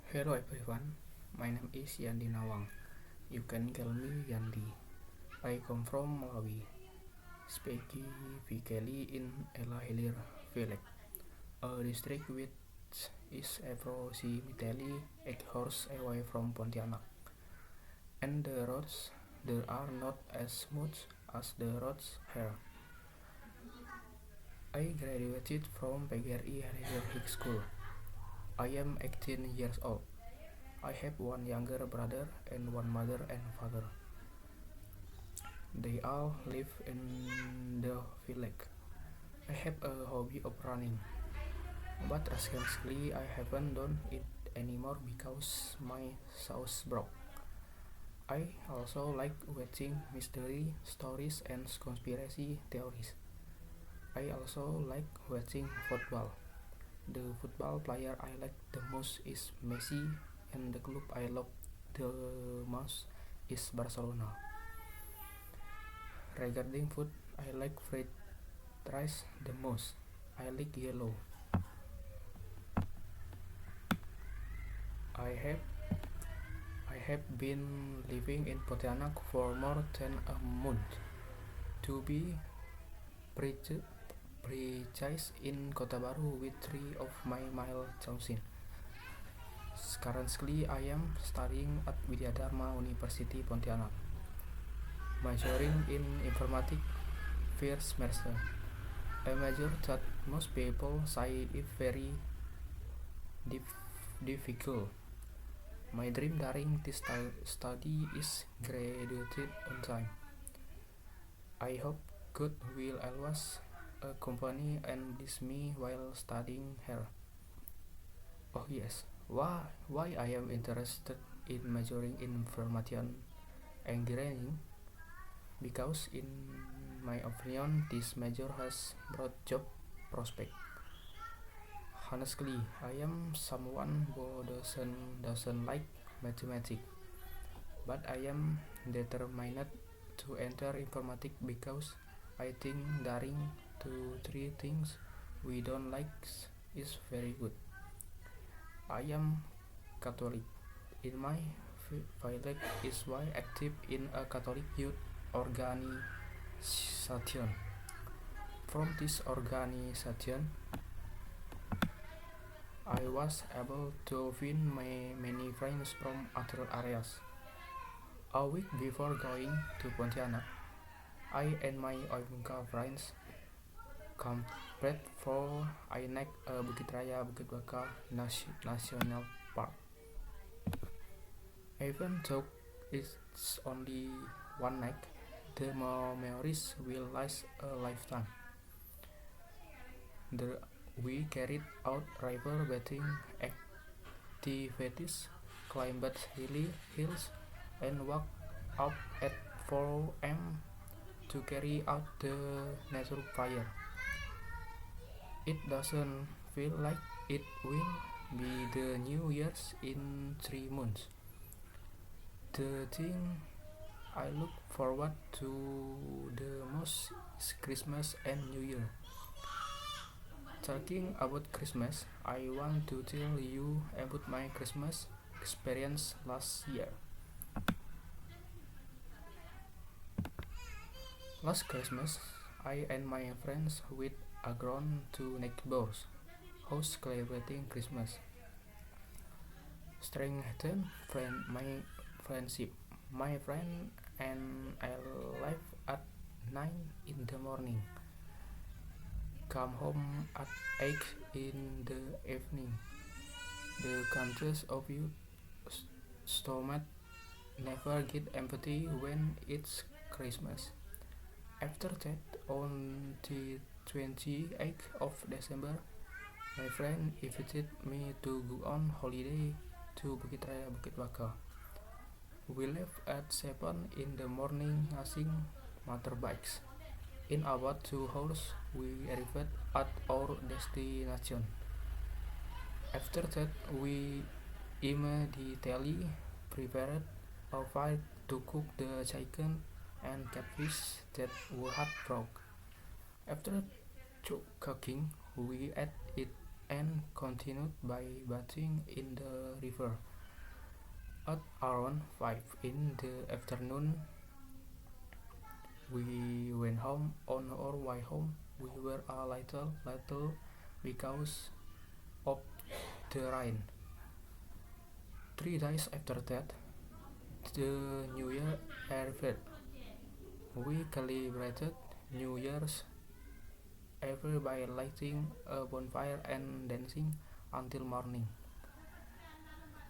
Hello everyone, my name is Yandi Nawang. You can call me Yandi. I come from Malawi, specifically in Ella Hilir village, a district which is approximately 8 hours away from Pontianak. And the roads there are not as smooth as the roads here. I graduated from PGRI Radio High School. I am 18 years old. I have one younger brother and one mother and father. They all live in the village. I have a hobby of running, but recently I haven't done it anymore because my shoes broke. I also like watching mystery stories and conspiracy theories. I also like watching football. The football player I like the most is Messi, and the club I love the most is Barcelona. Regarding food, I like fried rice the most. I like yellow. I have I have been living in Pontianak for more than a month. To be precise, in Kota Baru with 3 of my mile chosen. Currently, I am studying at Widyadharma University Pontianak, majoring in informatics first semester. A major that most people say is very difficult. My dream during this study is graduated on time. I hope God will always accompany and bless me while studying here. Oh yes, why I am interested in majoring in information engineering? Because in my opinion, this major has broad job prospect. Honestly, I am someone who doesn't like mathematics, but I am determined to enter informatics because I think daring to three things we don't like is very good. I am Catholic. In my village is why active in a Catholic youth organization. From this organization, I was able to win many friends from other areas. A week before going to Pontianak, I and my Oimka friends camped for INEC Bukit Raya Bukit Baka National Park. Even though it's only one night, the memories will last a lifetime. There we carried out river bathing activities, climbed hilly hills, and walked up at 4 am to carry out the nature fire. It doesn't feel like it will be the New Year's in 3 months. The thing I look forward to the most is Christmas and New Year. Talking about Christmas, I want to tell you about my Christmas experience last year. Last Christmas, I and my friends went around to neighbors' house celebrating Christmas. Strengthened my friendship. My friend and I left at 9 in the morning. Come home at 8 in the evening. The contents of your stomach never get empty when it's Christmas. After that, on the 28th of December, my friend invited me to go on holiday to Bukit Raya Bukit Baka. We left at 7 in the morning using motorbikes. In about 2 hours, we arrived at our destination. After that, we immediately prepared a fire to cook the chicken and catfish that we had brought. After cooking, we ate it and continued by bathing in the river. At around 5 in the afternoon, we went home. On our way home, we were a little late because of the rain. 3 days after that, the New Year arrived. We celebrated New Year's Eve by lighting a bonfire and dancing until morning.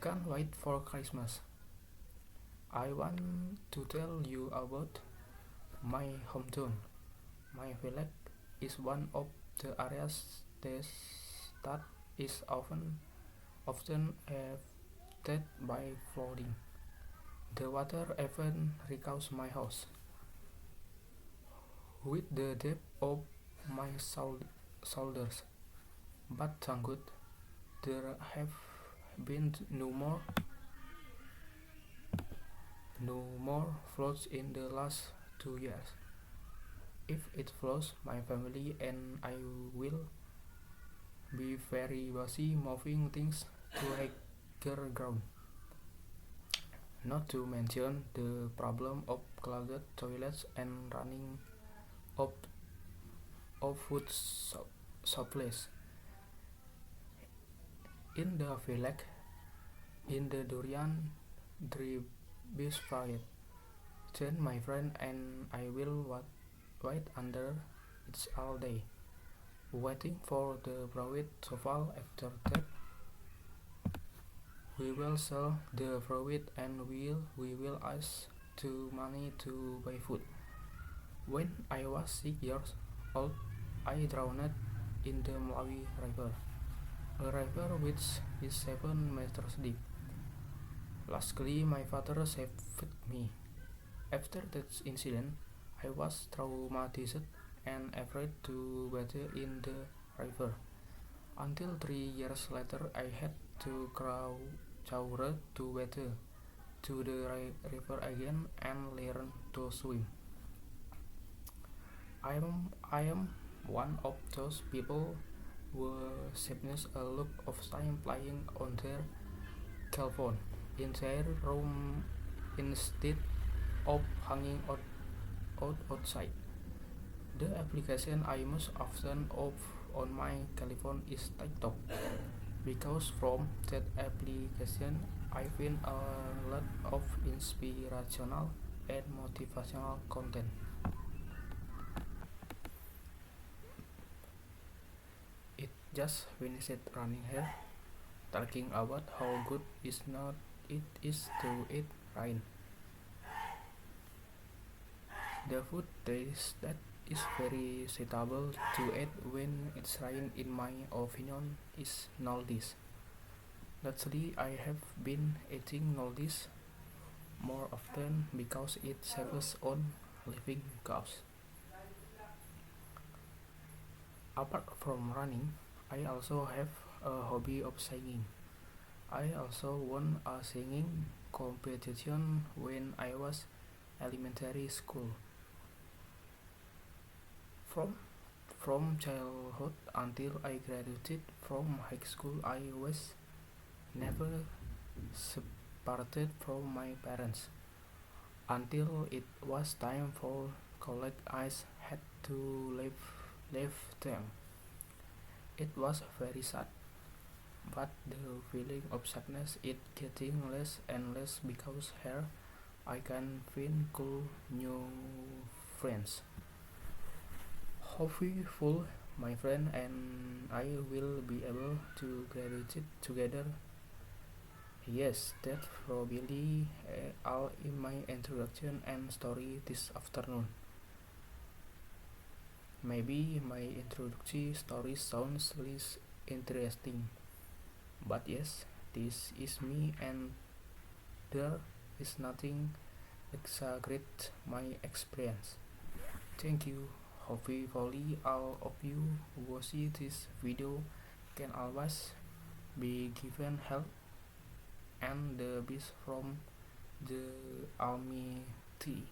Can't wait for Christmas. I want to tell you about my hometown. My village is one of the areas that is often affected by flooding. The water even reaches my house. With the depth of my shoulders, but thank God there have been no more floods in the last 2 years. If it floods, my family and I will be very busy moving things to higher ground. Not to mention the problem of clogged toilets and running of food supplies. In the village, in the durian tree fried. Then my friend and I will wait under it all day, waiting for the fruit to fall. After that, we will sell the fruit and we will ask to money to buy food. When I was 6 years old, I drowned in the Malawi River, a river which is 7 meters deep. Lastly, my father saved me. After that incident, I was traumatized and afraid to bathe in the river. Until 3 years later, I had to crawl to bathe to the river again and learn to swim. I am one of those people who spends a lot of time playing on their cell phone in their room instead of hanging outside. The application I most often off on my telephone is TikTok, because from that application I find a lot of inspirational and motivational content. It just finished running here, talking about how good it is to eat rain. The food that is very suitable to eat when it's rain, in my opinion, is noldies. Lately, I have been eating noldies more often because it saves on living costs. Apart from running, I also have a hobby of singing. I also won a singing competition when I was elementary school. From childhood until I graduated from high school, I was never separated from my parents. Until it was time for college, I had to leave them. It was very sad, but the feeling of sadness is getting less and less because here I can find cool new friends. Hopefully, my friend and I will be able to graduate together. Yes, that's probably all in my introduction and story this afternoon. Maybe my introductory story sounds less interesting, but yes, this is me and there is nothing exaggerate my experience. Thank you. Hopefully all of you who see this video can always be given help and the best from the Almighty.